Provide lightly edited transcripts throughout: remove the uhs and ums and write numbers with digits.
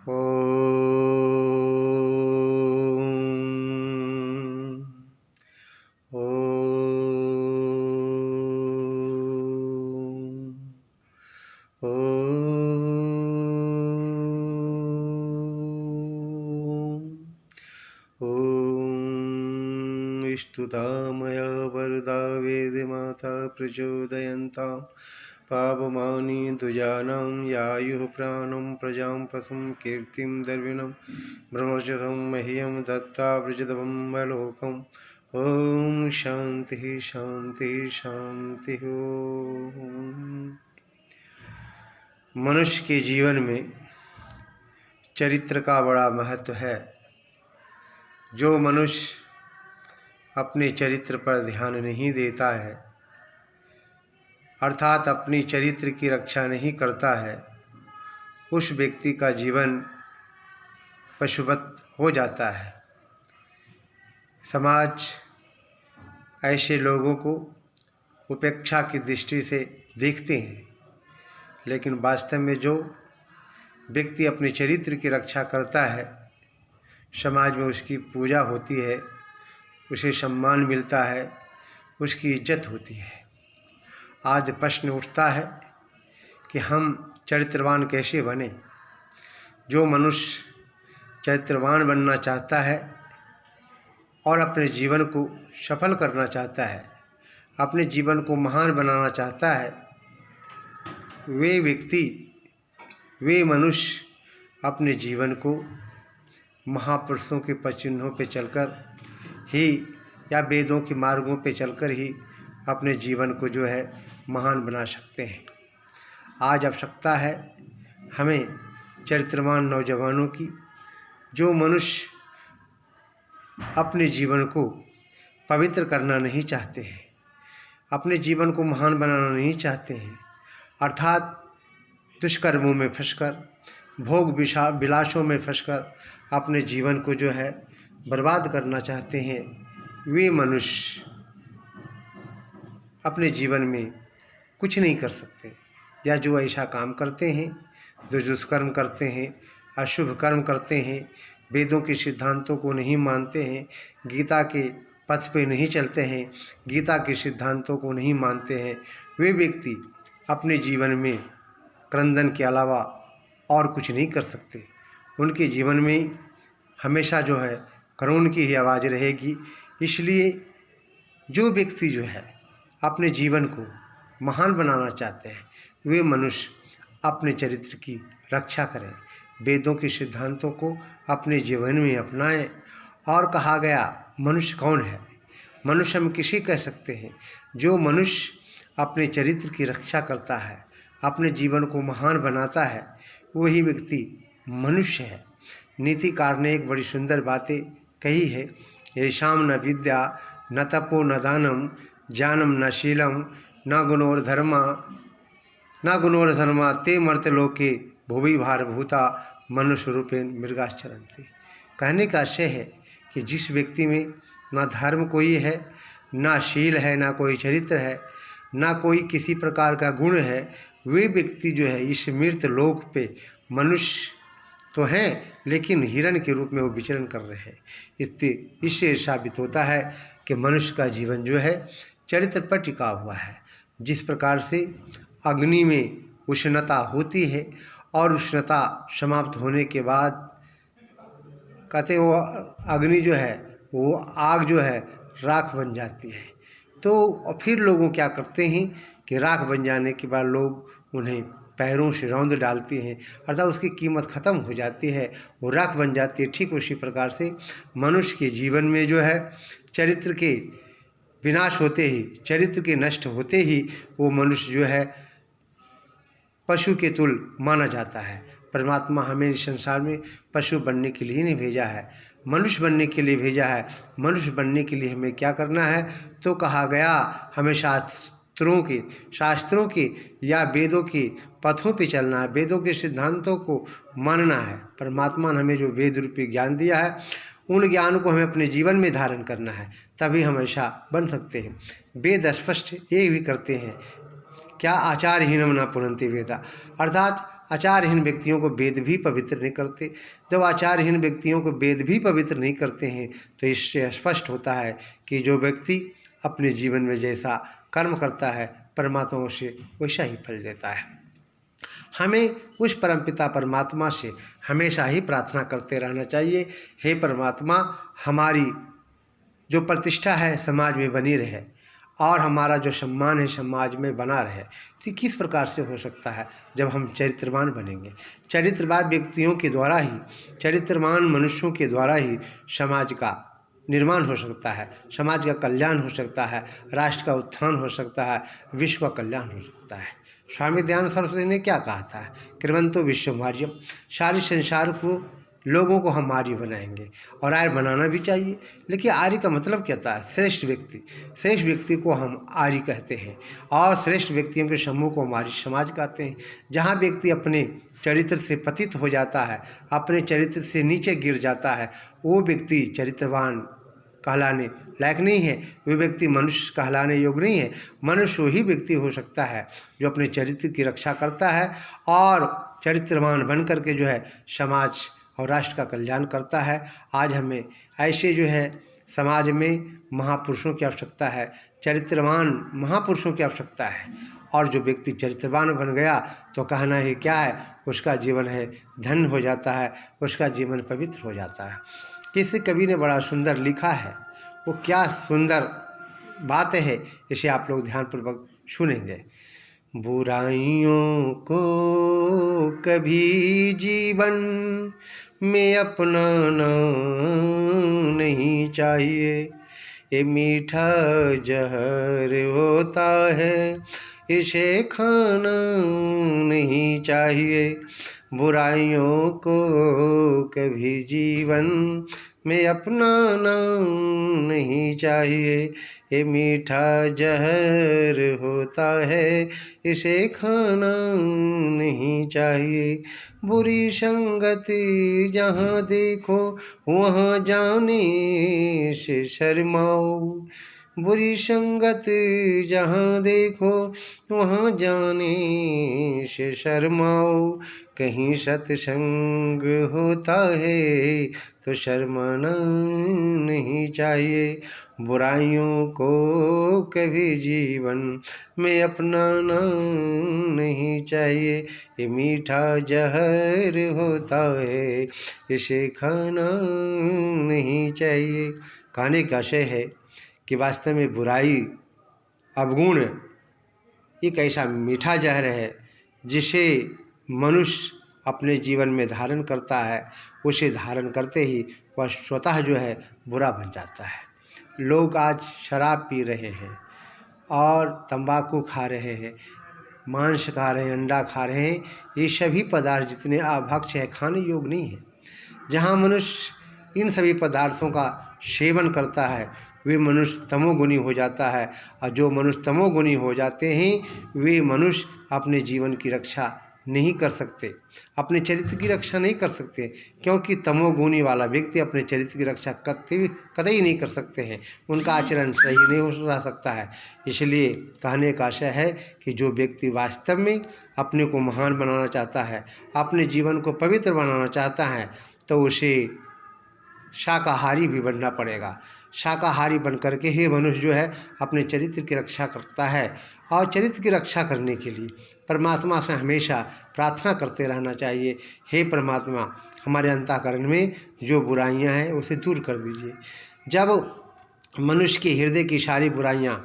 ओम ओम ओम स्तुता मया वरदा वेदमाता प्रचोदयन्तां पावमानि द्विजानां यायुः प्राणं प्रजां पशुं कीर्तिं दर्विणं ब्रह्मचर्यं मह्यं दत्ता व्रजदवं लोकम्। ओम शांति शांति शांति। ओम। मनुष्य के जीवन में चरित्र का बड़ा महत्व है। जो मनुष्य अपने चरित्र पर ध्यान नहीं देता है, अर्थात अपनी चरित्र की रक्षा नहीं करता है, उस व्यक्ति का जीवन पशुवत हो जाता है। समाज ऐसे लोगों को उपेक्षा की दृष्टि से देखते हैं, लेकिन वास्तव में जो व्यक्ति अपने चरित्र की रक्षा करता है, समाज में उसकी पूजा होती है, उसे सम्मान मिलता है, उसकी इज्जत होती है। आज प्रश्न उठता है कि हम चरित्रवान कैसे बने। जो मनुष्य चरित्रवान बनना चाहता है और अपने जीवन को सफल करना चाहता है, अपने जीवन को महान बनाना चाहता है, वे व्यक्ति, वे मनुष्य अपने जीवन को महापुरुषों के पचिन्हों पे चलकर ही या वेदों के मार्गों पे चलकर ही अपने जीवन को जो है महान बना सकते हैं। आज आवश्यकता है हमें चरित्रवान नौजवानों की, जो मनुष्य अपने जीवन को पवित्र करना नहीं चाहते हैं, अपने जीवन को महान बनाना नहीं चाहते हैं, अर्थात दुष्कर्मों में फंसकर, भोग विलासों में फंसकर अपने जीवन को जो है बर्बाद करना चाहते हैं, वे मनुष्य अपने जीवन में कुछ नहीं कर सकते। या जो ऐसा काम करते हैं, जो दुष्कर्म करते हैं, अशुभ कर्म करते हैं, वेदों के सिद्धांतों को नहीं मानते हैं, गीता के पथ पे नहीं चलते हैं, गीता के सिद्धांतों को नहीं मानते हैं, वे व्यक्ति अपने जीवन में क्रंदन के अलावा और कुछ नहीं कर सकते। उनके जीवन में हमेशा जो है करुण की ही आवाज़ रहेगी। इसलिए जो व्यक्ति जो है अपने जीवन को महान बनाना चाहते हैं, वे मनुष्य अपने चरित्र की रक्षा करें, वेदों के सिद्धांतों को अपने जीवन में अपनाएं। और कहा गया मनुष्य कौन है? मनुष्य हम किसी कह सकते हैं, जो मनुष्य अपने चरित्र की रक्षा करता है, अपने जीवन को महान बनाता है, वही व्यक्ति मनुष्य है। नीतिकार ने एक बड़ी सुंदर बातें कही है, येषां न विद्या न तपो न दानम ज्ञानम न शीलम न गुणोर्धर्मा ते मर्त्यलोके भुवि भारभूता मनुष्य रूपेण मृगाश्चरन्ति। कहने का आशय है कि जिस व्यक्ति में ना धर्म कोई है, ना शील है, ना कोई चरित्र है, ना कोई किसी प्रकार का गुण है, वे व्यक्ति जो है इस मृत लोक पे मनुष्य तो हैं, लेकिन हिरण के रूप में वो विचरण कर रहे हैं। इससे साबित होता है कि मनुष्य का जीवन जो है चरित्र पर टिका हुआ है। जिस प्रकार से अग्नि में उष्णता होती है और उष्णता समाप्त होने के बाद कहते वो अग्नि जो है वो आग जो है राख बन जाती है। तो फिर लोगों क्या करते हैं कि राख बन जाने के बाद लोग उन्हें पैरों से रौंद डालते हैं, अर्थात उसकी कीमत ख़त्म हो जाती है, वो राख बन जाती है। ठीक उसी प्रकार से मनुष्य के जीवन में जो है चरित्र के विनाश होते ही, चरित्र के नष्ट होते ही वो मनुष्य जो है पशु के तुल्य माना जाता है। परमात्मा हमें इस संसार में पशु बनने के लिए नहीं भेजा है, मनुष्य बनने के लिए भेजा है। मनुष्य बनने के लिए हमें क्या करना है? तो कहा गया हमें शास्त्रों के या वेदों के पथों पे चलना है, वेदों के सिद्धांतों को मानना है। परमात्मा ने हमें जो वेद रूपी ज्ञान दिया है, उन ज्ञान को हमें अपने जीवन में धारण करना है, तभी हम ऐसा बन सकते हैं। वेद स्पष्ट ये भी करते हैं, क्या आचारहीनम न पुनन्ति वेदा, अर्थात आचारहीन व्यक्तियों को वेद भी पवित्र नहीं करते। जब आचारहीन व्यक्तियों को वेद भी पवित्र नहीं करते हैं तो इससे स्पष्ट होता है कि जो व्यक्ति अपने जीवन में जैसा कर्म करता है परमात्मा उसे वैसा ही फल देता है। हमें उस परमपिता परमात्मा से हमेशा ही प्रार्थना करते रहना चाहिए, हे परमात्मा हमारी जो प्रतिष्ठा है समाज में बनी रहे और हमारा जो सम्मान है समाज में बना रहे। तो किस प्रकार से हो सकता है? जब हम चरित्रवान बनेंगे। चरित्रवान व्यक्तियों के द्वारा ही, चरित्रवान मनुष्यों के द्वारा ही समाज का निर्माण हो सकता है, समाज का कल्याण हो सकता है, राष्ट्र का उत्थान हो सकता है, विश्व का कल्याण हो सकता है। स्वामी दयानंद सरस्वती ने क्या कहा था? कृवंतो विश्वमार्यम, सारे संसार को लोगों को हम आर्य बनाएंगे और आर्य बनाना भी चाहिए। लेकिन आर्य का मतलब क्या होता है? श्रेष्ठ व्यक्ति। श्रेष्ठ व्यक्ति को हम आर्य कहते हैं और श्रेष्ठ व्यक्तियों के समूह को हम आर्य समाज कहते हैं। जहाँ व्यक्ति अपने चरित्र से पतित हो जाता है, अपने चरित्र से नीचे गिर जाता है, वो व्यक्ति चरित्रवान कहलाने लायक नहीं है, वे व्यक्ति मनुष्य कहलाने योग्य नहीं है। मनुष्य वही व्यक्ति हो सकता है जो अपने चरित्र की रक्षा करता है और चरित्रवान बन करके जो है समाज और राष्ट्र का कल्याण करता है। आज हमें ऐसे जो है समाज में महापुरुषों की आवश्यकता है, चरित्रवान महापुरुषों की आवश्यकता है। और जो व्यक्ति चरित्रवान बन गया तो कहना ही क्या है, उसका जीवन है धन्य हो जाता है, उसका जीवन पवित्र हो जाता है। किसी कवि ने बड़ा सुंदर लिखा है, वो क्या सुंदर बात है, इसे आप लोग ध्यानपूर्वक सुनेंगे। बुराइयों को कभी जीवन में अपनाना नहीं चाहिए, ये मीठा जहर होता है, इसे खाना नहीं चाहिए। बुराइयों को कभी जीवन में अपनाना नहीं चाहिए, ये मीठा जहर होता है, इसे खाना नहीं चाहिए। बुरी संगति जहाँ देखो वहाँ जाने से शर्माओ, बुरी संगत जहाँ देखो वहाँ जाने से शर्माओ। कहीं सत्संग होता है तो शर्माना नहीं चाहिए। बुराइयों को कभी जीवन में अपनाना नहीं चाहिए, ये मीठा जहर होता है, इसे खाना नहीं चाहिए। कहने का आशय है कि वास्तव में बुराई अवगुण एक ऐसा मीठा जहर है जिसे मनुष्य अपने जीवन में धारण करता है। उसे धारण करते ही वह स्वतः जो है बुरा बन जाता है। लोग आज शराब पी रहे हैं और तंबाकू खा रहे हैं, मांस खा रहे हैं, अंडा खा रहे हैं। ये सभी पदार्थ जितने अभक्ष्य है खाने योग्य नहीं है। जहाँ मनुष्य इन सभी पदार्थों का सेवन करता है वे मनुष्य तमोगुणी हो जाता है, और जो मनुष्य तमोगुणी हो जाते हैं वे मनुष्य अपने जीवन की रक्षा नहीं कर सकते, अपने चरित्र की रक्षा नहीं कर सकते, क्योंकि तमोगुणी वाला व्यक्ति अपने चरित्र की रक्षा कतई नहीं कर सकते हैं। उनका आचरण सही नहीं हो रह सकता है। इसलिए कहने का आशय है कि जो व्यक्ति वास्तव में अपने को महान बनाना चाहता है, अपने जीवन को पवित्र बनाना चाहता है, तो उसे शाकाहारी भी बनना पड़ेगा। शाकाहारी बन करके ही मनुष्य जो है अपने चरित्र की रक्षा करता है, और चरित्र की रक्षा करने के लिए परमात्मा से हमेशा प्रार्थना करते रहना चाहिए, हे परमात्मा हमारे अंतःकरण में जो बुराइयां हैं उसे दूर कर दीजिए। जब मनुष्य के हृदय की सारी बुराइयां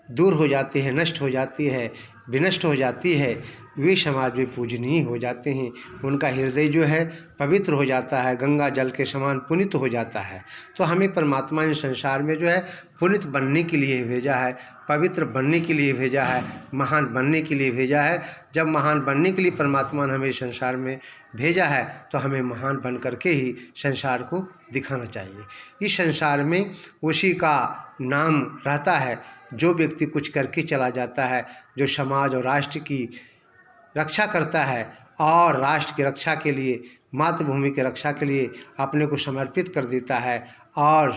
दूर हो जाती है, नष्ट हो जाती है, विनष्ट हो जाती है, वे समाज में पूजनीय हो जाते हैं। उनका हृदय जो है पवित्र हो जाता है, गंगा जल के समान पुनीत हो जाता है। तो हमें परमात्मा ने संसार में जो है पुनीत बनने के लिए भेजा है, पवित्र बनने के लिए भेजा है, महान बनने के लिए भेजा है। जब महान बनने के लिए परमात्मा ने हमें संसार में भेजा है तो हमें महान बन करके ही संसार को दिखाना चाहिए। इस संसार में उसी का नाम रहता है जो व्यक्ति कुछ करके चला जाता है, जो समाज और राष्ट्र की रक्षा करता है और राष्ट्र की रक्षा के लिए, मातृभूमि की रक्षा के लिए अपने को समर्पित कर देता है। और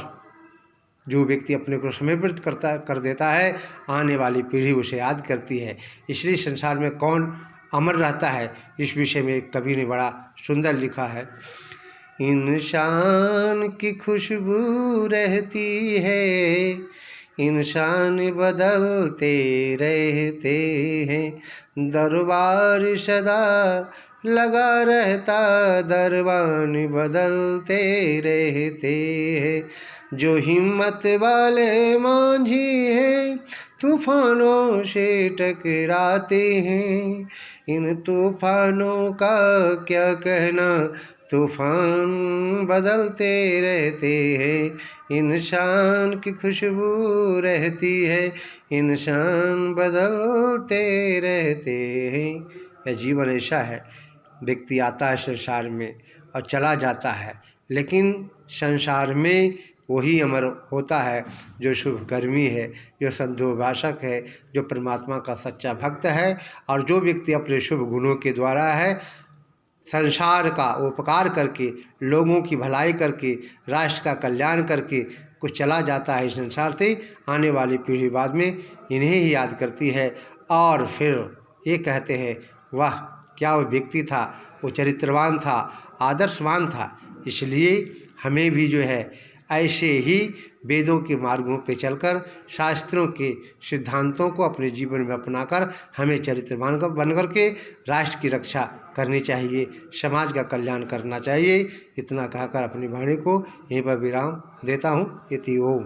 जो व्यक्ति अपने को समर्पित कर देता है, आने वाली पीढ़ी उसे याद करती है। इसलिए संसार में कौन अमर रहता है। इस विषय में कवि ने बड़ा सुंदर लिखा है। इंसान की खुशबू रहती है, इंसान बदलते रहते हैं, दरबार सदा लगा रहता, दरबान बदलते रहते हैं। जो हिम्मत वाले मांझी हैं, तूफानों से टकराते हैं, इन तूफानों का क्या कहना, तूफान बदलते रहते हैं। इंसान की खुशबू रहती है, इंसान बदलते रहते हैं। यह जीवन ऐसा है, व्यक्ति आता है संसार में और चला जाता है, लेकिन संसार में वही अमर होता है जो शुभ कर्मी है, जो संतोभाषक है, जो परमात्मा का सच्चा भक्त है, और जो व्यक्ति अपने शुभ गुणों के द्वारा है संसार का उपकार करके, लोगों की भलाई करके, राष्ट्र का कल्याण करके कुछ चला जाता है इस संसार से। आने वाली पीढ़ी बाद में इन्हें ही याद करती है और फिर ये कहते हैं, वाह क्या वो व्यक्ति था, वो चरित्रवान था, आदर्शवान था। इसलिए हमें भी जो है ऐसे ही वेदों के मार्गों पे चलकर, शास्त्रों के सिद्धांतों को अपने जीवन में अपनाकर हमें चरित्रवान बनकर के राष्ट्र की रक्षा करनी चाहिए, समाज का कल्याण करना चाहिए। इतना कहकर अपनी वाणी को यहीं पर विराम देता हूँ। इति ओम।